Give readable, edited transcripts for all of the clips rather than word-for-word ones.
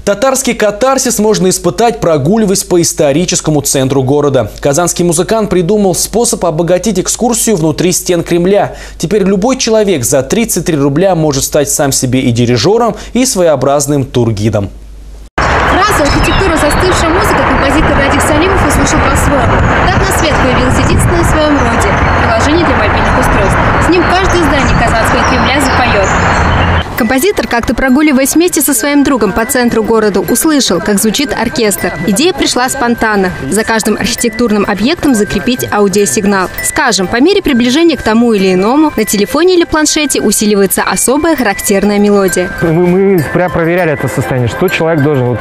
Татарский катарсис можно испытать, прогуливаясь по историческому центру города. Казанский музыкант придумал способ обогатить экскурсию внутри стен Кремля. Теперь любой человек за 33 рубля может стать сам себе и дирижером, и своеобразным тургидом. Фразу «архитектура застывшая музыка» композитор Радик Салимов услышал по-своему. Так на свет появилось единственное в своем роде – приложение для мобильных устройств. С ним каждое здание Казанского Кремля запоет. Композитор, как-то прогуливаясь вместе со своим другом по центру города, услышал, как звучит оркестр. Идея пришла спонтанно. За каждым архитектурным объектом закрепить аудиосигнал. Скажем, по мере приближения к тому или иному, на телефоне или планшете усиливается особая характерная мелодия. Мы прям проверяли это состояние, что человек должен.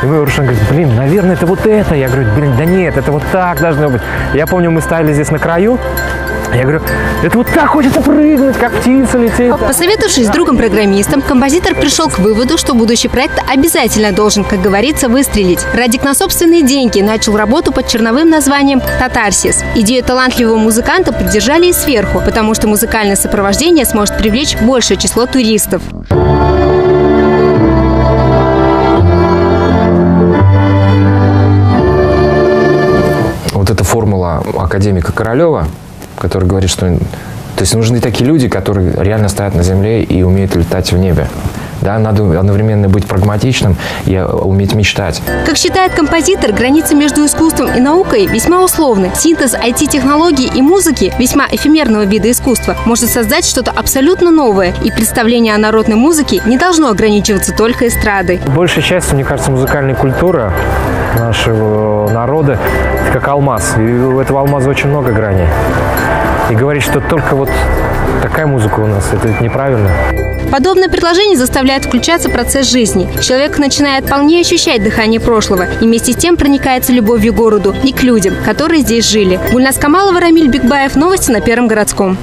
И мы Рушан говорит, блин, наверное, это вот это. Я говорю, блин, да нет, это вот так должно быть. Я помню, мы стояли здесь на краю. Я говорю, это вот так хочется прыгнуть, как птица лететь. Посоветовавшись с другом-программистом, композитор пришел к выводу, что будущий проект обязательно должен, как говорится, выстрелить. Радик на собственные деньги начал работу под черновым названием «Катарсис». Идею талантливого музыканта поддержали и сверху, потому что музыкальное сопровождение сможет привлечь большее число туристов. Вот эта формула академика Королева, который говорит, что то есть нужны такие люди, которые реально стоят на земле и умеют летать в небе. Да, надо одновременно быть прагматичным и уметь мечтать. Как считает композитор, граница между искусством и наукой весьма условны. Синтез IT-технологий и музыки, весьма эфемерного вида искусства, может создать что-то абсолютно новое. И представление о народной музыке не должно ограничиваться только эстрадой. Большей частью, мне кажется, музыкальная культура нашего народа – это как алмаз. И у этого алмаза очень много граней. И говорить, что только вот такая музыка у нас, это неправильно. Подобное предложение заставляет включаться в процесс жизни. Человек начинает вполне ощущать дыхание прошлого и вместе с тем проникается любовью к городу и к людям, которые здесь жили. Гульназ Камалова, Рамиль Бекбаев. Новости на Первом городском.